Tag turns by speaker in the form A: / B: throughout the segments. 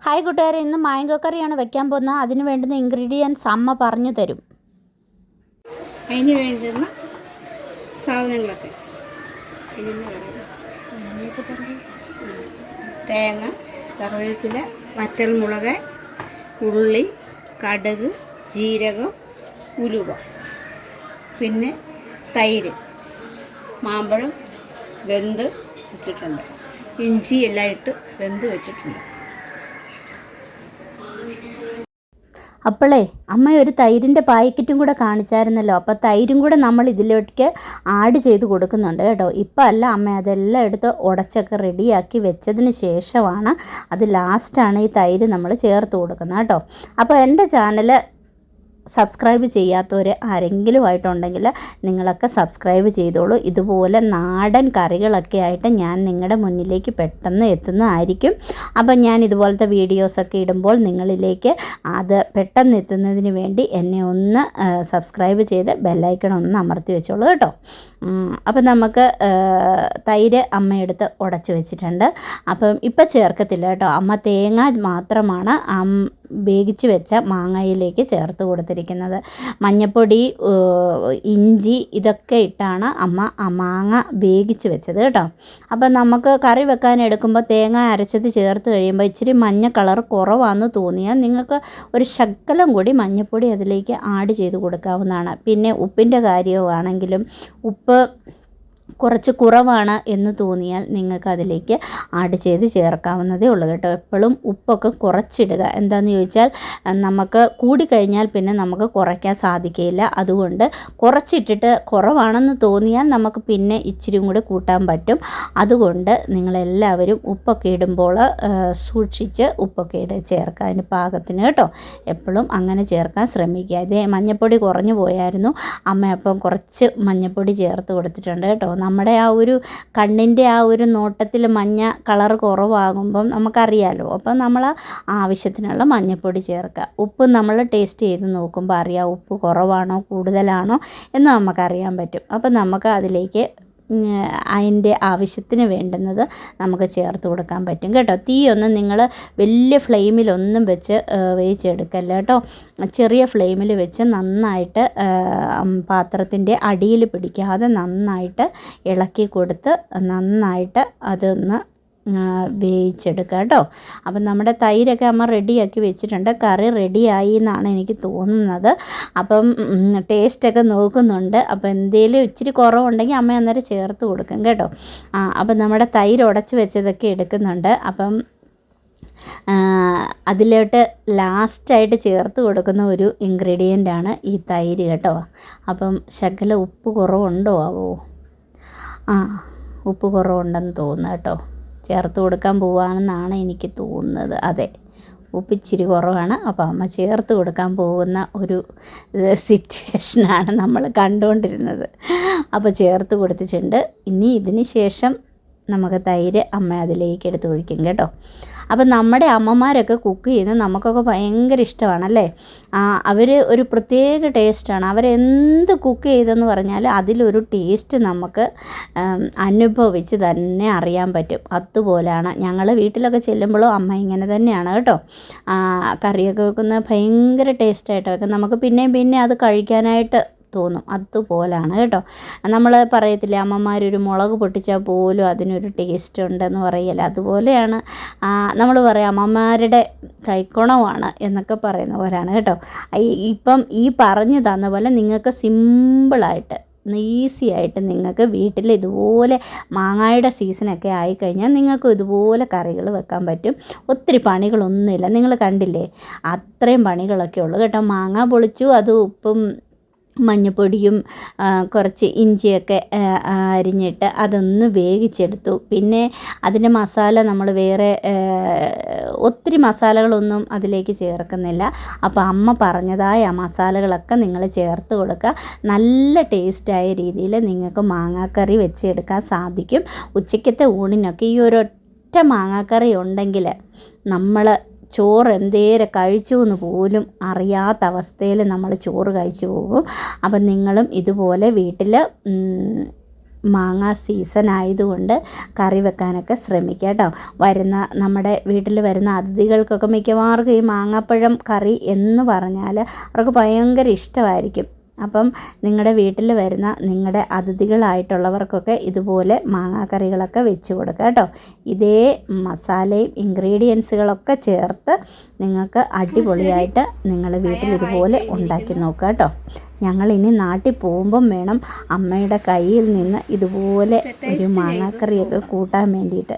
A: Hi കൂട്ടുകാരെ, ഇന്ന് mango കറിയാണ് വെക്കാൻ പോകുന്നത്. അതിന് വേണ്ടുന്ന ഇൻഗ്രീഡിയൻസ് അമ്മ പറഞ്ഞു തരും.
B: അതിന് വേണ്ടുന്ന സാധനങ്ങളൊക്കെ തേങ്ങ, കറിവേപ്പില, വറ്റൽമുളക്, ഉള്ളി, കടുക്, ജീരകം, ഉലുവ, പിന്നെ തൈര്, മാമ്പഴം വെന്ത് വെച്ചിട്ടുണ്ട്, ഇഞ്ചി എല്ലാം ഇട്ട് വെന്ത് വെച്ചിട്ടുണ്ട്.
A: അപ്പോളേ അമ്മ ഒരു തൈരിൻ്റെ പാക്കറ്റും കൂടെ കാണിച്ചായിരുന്നല്ലോ. അപ്പോൾ തൈരും കൂടെ നമ്മൾ ഇതിലേക്ക് ആഡ് ചെയ്ത് കൊടുക്കുന്നുണ്ട് കേട്ടോ. ഇപ്പം അല്ല, അമ്മ അതെല്ലാം എടുത്ത് ഉടച്ചൊക്കെ റെഡിയാക്കി വെച്ചതിന് ശേഷമാണ് അത് ലാസ്റ്റാണ് ഈ തൈര് നമ്മൾ ചേർത്ത് കൊടുക്കുന്നത് കേട്ടോ. അപ്പോൾ എൻ്റെ ചാനൽ സബ്സ്ക്രൈബ് ചെയ്യാത്തവർ ആരെങ്കിലും ആയിട്ടുണ്ടെങ്കിൽ നിങ്ങളൊക്കെ സബ്സ്ക്രൈബ് ചെയ്തോളൂ. ഇതുപോലെ നാടൻ കറികളൊക്കെ ആയിട്ട് ഞാൻ നിങ്ങളുടെ മുന്നിലേക്ക് പെട്ടെന്ന് എത്തുന്നതായിരിക്കും. അപ്പം ഞാൻ ഇതുപോലത്തെ വീഡിയോസൊക്കെ ഇടുമ്പോൾ നിങ്ങളിലേക്ക് അത് പെട്ടെന്ന് എത്തുന്നതിന് വേണ്ടി എന്നെ ഒന്ന് സബ്സ്ക്രൈബ് ചെയ്ത് ബെല്ലൈക്കൺ ഒന്ന് അമർത്തി വെച്ചോളൂ കേട്ടോ. അപ്പം നമുക്ക് തൈര് അമ്മയെടുത്ത് ഉടച്ച് വെച്ചിട്ടുണ്ട്. അപ്പം ഇപ്പം ചേർക്കത്തില്ല കേട്ടോ. അമ്മ തേങ്ങ മാത്രമാണ് വേവിച്ച് വെച്ച മാങ്ങയിലേക്ക് ചേർത്ത് കൊടുത്തിരിക്കുന്നത്. മഞ്ഞൾപ്പൊടി, ഇഞ്ചി ഇതൊക്കെ ഇട്ടാണ് അമ്മ മാങ്ങ വേവിച്ച് വെച്ചത് കേട്ടോ. അപ്പം നമുക്ക് കറി വെക്കാൻ എടുക്കുമ്പോൾ തേങ്ങ അരച്ചത് ചേർത്ത് കഴിയുമ്പോൾ ഇച്ചിരി മഞ്ഞ കളർ കുറവാണെന്ന് തോന്നിയാൽ നിങ്ങൾക്ക് ഒരു ശകലം കൂടി മഞ്ഞൾപ്പൊടി അതിലേക്ക് ആഡ് ചെയ്ത് കൊടുക്കാവുന്നതാണ്. പിന്നെ ഉപ്പിൻ്റെ കാര്യമാണെങ്കിലും ഉപ്പ് കുറച്ച് കുറവാണ് എന്ന് തോന്നിയാൽ നിങ്ങൾക്ക് അതിലേക്ക് ആഡ് ചെയ്ത് ചേർക്കാവുന്നതേ ഉള്ളൂ കേട്ടോ. എപ്പോഴും ഉപ്പൊക്കെ കുറച്ചിടുക. എന്താണെന്ന് ചോദിച്ചാൽ നമുക്ക് കൂടിക്കഴിഞ്ഞാൽ പിന്നെ നമുക്ക് കുറയ്ക്കാൻ സാധിക്കില്ല. അതുകൊണ്ട് കുറച്ചിട്ടിട്ട് കുറവാണെന്ന് തോന്നിയാൽ നമുക്ക് പിന്നെ ഇച്ചിരിയും കൂടി കൂട്ടാൻ പറ്റും. അതുകൊണ്ട് നിങ്ങളെല്ലാവരും ഉപ്പൊക്കെ ഇടുമ്പോൾ സൂക്ഷിച്ച് ഉപ്പൊക്കെ ചേർക്കുക അതിന് പാകത്തിന് കേട്ടോ. എപ്പോഴും അങ്ങനെ ചേർക്കാൻ ശ്രമിക്കുക. ഇതേ മഞ്ഞൾപ്പൊടി കുറഞ്ഞു പോയായിരുന്നു. അമ്മ അപ്പം കുറച്ച് മഞ്ഞൾപ്പൊടി ചേർത്ത് കൊടുത്തിട്ടുണ്ട് കേട്ടോ. നമ്മുടെ ആ ഒരു കണ്ണിൻ്റെ ആ ഒരു നോട്ടത്തിൽ മഞ്ഞ കളർ കുറവാകുമ്പം നമുക്കറിയാമല്ലോ. അപ്പം നമ്മൾ ആവശ്യത്തിനുള്ള മഞ്ഞൾപ്പൊടി ചേർക്കുക. ഉപ്പ് നമ്മൾ ടേസ്റ്റ് ചെയ്ത് നോക്കുമ്പോൾ അറിയാം ഉപ്പ് കുറവാണോ കൂടുതലാണോ എന്ന് നമുക്കറിയാൻ പറ്റും. അപ്പം നമുക്ക് അതിലേക്ക് അതിൻ്റെ ആവശ്യത്തിന് വേണ്ടുന്നത് നമുക്ക് ചേർത്ത് കൊടുക്കാൻ പറ്റും കേട്ടോ. തീയൊന്നും നിങ്ങൾ വലിയ ഫ്ലെയിമിലൊന്നും വെച്ച് വേവിച്ചെടുക്കല്ല കേട്ടോ. ചെറിയ ഫ്ലെയിമിൽ വെച്ച് നന്നായിട്ട് പാത്രത്തിൻ്റെ അടിയിൽ പിടിക്കാതെ നന്നായിട്ട് ഇളക്കി കൊടുത്ത് നന്നായിട്ട് അതൊന്ന് വേവിച്ചെടുക്കുക കേട്ടോ. അപ്പം നമ്മുടെ തൈരൊക്കെ അമ്മ റെഡിയാക്കി വെച്ചിട്ടുണ്ട്. കറി റെഡിയായി എന്നാണ് എനിക്ക് തോന്നുന്നത്. അപ്പം ടേസ്റ്റൊക്കെ നോക്കുന്നുണ്ട്. അപ്പോൾ എന്തെങ്കിലും ഇച്ചിരി കുറവുണ്ടെങ്കിൽ അമ്മ അന്നേരം ചേർത്ത് കൊടുക്കും കേട്ടോ. അപ്പം നമ്മുടെ തൈര് ഉടച്ച് വെച്ചതൊക്കെ എടുക്കുന്നുണ്ട്. അപ്പം അതിലോട്ട് ലാസ്റ്റായിട്ട് ചേർത്ത് കൊടുക്കുന്ന ഒരു ഇൻഗ്രീഡിയൻ്റാണ് ഈ തൈര് കേട്ടോ. അപ്പം ശകല ഉപ്പ് കുറവുണ്ടോ ആവോ? ഉപ്പ് കുറവുണ്ടെന്ന് തോന്നുന്നു കേട്ടോ. ചേർത്ത് കൊടുക്കാൻ പോവാണെന്നാണ് എനിക്ക് തോന്നുന്നത്. അതെ, ഉപ്പ് ഇച്ചിരി കുറവാണ്. അപ്പോൾ അമ്മ ചേർത്ത് കൊടുക്കാൻ പോകുന്ന ഒരു സിറ്റുവേഷനാണ് നമ്മൾ കണ്ടുകൊണ്ടിരുന്നത്. അപ്പോൾ ചേർത്ത് കൊടുത്തിട്ടുണ്ട്. ഇനി ഇതിന് ശേഷം നമുക്ക് തൈര് അമ്മ അതിലേക്ക് എടുത്ത് ഒഴിക്കും കേട്ടോ. അപ്പം നമ്മുടെ അമ്മമാരൊക്കെ കുക്ക് ചെയ്യുന്നത് നമുക്കൊക്കെ ഭയങ്കര ഇഷ്ടമാണല്ലേ. അവർ ഒരു പ്രത്യേക ടേസ്റ്റാണ്. അവരെന്ത് കുക്ക് ചെയ്തെന്ന് പറഞ്ഞാൽ അതിലൊരു ടേസ്റ്റ് നമുക്ക് അനുഭവിച്ച് തന്നെ അറിയാൻ പറ്റും. അതുപോലെയാണ് ഞങ്ങൾ വീട്ടിലൊക്കെ ചെല്ലുമ്പോഴും അമ്മ ഇങ്ങനെ തന്നെയാണ് കേട്ടോ. കറിയൊക്കെ വെക്കുന്നത് ഭയങ്കര ടേസ്റ്റായിട്ട് വെക്കും. നമുക്ക് പിന്നെയും പിന്നെ അത് കഴിക്കാനായിട്ട് തോന്നും. അതുപോലാണ് കേട്ടോ. നമ്മൾ പറയത്തില്ലേ അമ്മമാരൊരു മുളക് പൊട്ടിച്ചാൽ പോലും അതിനൊരു ടേസ്റ്റ് ഉണ്ടെന്ന് പറയല്ല. അതുപോലെയാണ് നമ്മൾ പറയാം അമ്മമാരുടെ കൈക്കുണമാണ് എന്നൊക്കെ പറയുന്ന പോലെയാണ് കേട്ടോ. ഇപ്പം ഈ പറഞ്ഞു തന്ന പോലെ നിങ്ങൾക്ക് സിമ്പിളായിട്ട് ഈസി ആയിട്ട് നിങ്ങൾക്ക് വീട്ടിൽ ഇതുപോലെ മാങ്ങായുടെ സീസണൊക്കെ ആയിക്കഴിഞ്ഞാൽ നിങ്ങൾക്ക് ഇതുപോലെ കറികൾ വെക്കാൻ പറ്റും. ഒത്തിരി പണികളൊന്നുമില്ല. നിങ്ങൾ കണ്ടില്ലേ, അത്രയും പണികളൊക്കെ ഉള്ളൂ കേട്ടോ. മാങ്ങ പൊളിച്ചു, അത് ഉപ്പും മഞ്ഞൾപ്പൊടിയും കുറച്ച് ഇഞ്ചിയൊക്കെ അരിഞ്ഞിട്ട് അതൊന്ന് വേവിച്ചെടുത്തു. പിന്നെ അതിൻ്റെ മസാല നമ്മൾ വേറെ ഒത്തിരി മസാലകളൊന്നും അതിലേക്ക് ചേർക്കുന്നില്ല. അപ്പോൾ അമ്മ പറഞ്ഞതായ ആ മസാലകളൊക്കെ നിങ്ങൾ ചേർത്ത് കൊടുക്കുക. നല്ല ടേസ്റ്റായ രീതിയിൽ നിങ്ങൾക്ക് മാങ്ങാക്കറി വെച്ചെടുക്കാൻ സാധിക്കും. ഉച്ചയ്ക്കത്തെ ഊണിനൊക്കെ ഈ ഒരൊറ്റ മാങ്ങാക്കറി ഉണ്ടെങ്കിൽ നമ്മൾ ചോറ് എന്തേരം കഴിച്ചു എന്ന് പോലും അറിയാത്ത അവസ്ഥയിൽ നമ്മൾ ചോറ് കഴിച്ചു പോകും. അപ്പം നിങ്ങളും ഇതുപോലെ വീട്ടിൽ മാങ്ങ സീസൺ ആയതുകൊണ്ട് കറി വെക്കാനൊക്കെ ശ്രമിക്കുക കേട്ടോ. നമ്മുടെ വീട്ടിൽ വരുന്ന അതിഥികൾക്കൊക്കെ മിക്കവാർക്കും ഈ മാങ്ങാപ്പഴം കറി എന്ന് പറഞ്ഞാൽ അവർക്ക് ഭയങ്കര ഇഷ്ടമായിരിക്കും. അപ്പം നിങ്ങളുടെ വീട്ടിൽ വരുന്ന നിങ്ങളുടെ അതിഥികളായിട്ടുള്ളവർക്കൊക്കെ ഇതുപോലെ മാങ്ങാക്കറികളൊക്കെ വെച്ച് കൊടുക്കുക കേട്ടോ. ഇതേ മസാലയും ഇൻഗ്രീഡിയൻസുകളൊക്കെ ചേർത്ത് നിങ്ങൾക്ക് അടിപൊളിയായിട്ട് നിങ്ങൾ വീട്ടിൽ ഇതുപോലെ ഉണ്ടാക്കി നോക്കുക കേട്ടോ. ഞങ്ങളിനി നാട്ടിൽ പോകുമ്പം വേണം അമ്മയുടെ കയ്യിൽ നിന്ന് ഇതുപോലെ ഒരു മാങ്ങാക്കറിയൊക്കെ കൂട്ടാൻ വേണ്ടിയിട്ട്.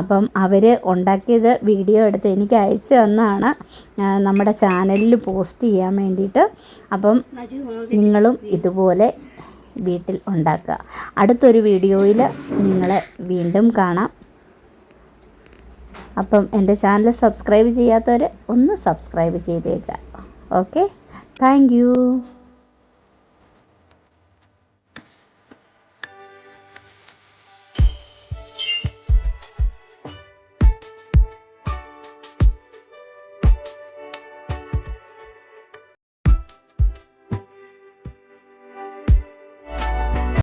A: അപ്പം അവർ ഉണ്ടാക്കിയത് വീഡിയോ എടുത്ത് എനിക്ക് അയച്ചു തന്നാണ് നമ്മുടെ ചാനലിൽ പോസ്റ്റ് ചെയ്യാൻ വേണ്ടിയിട്ട്. അപ്പം നിങ്ങളും ഇതുപോലെ വീട്ടിൽ ഉണ്ടാക്കുക. അടുത്തൊരു വീഡിയോയിൽ നിങ്ങളെ വീണ്ടും കാണാം. അപ്പം എൻ്റെ ചാനൽ സബ്സ്ക്രൈബ് ചെയ്യാത്തവർ ഒന്ന് സബ്സ്ക്രൈബ് ചെയ്തേക്കുക. Okay, thank you.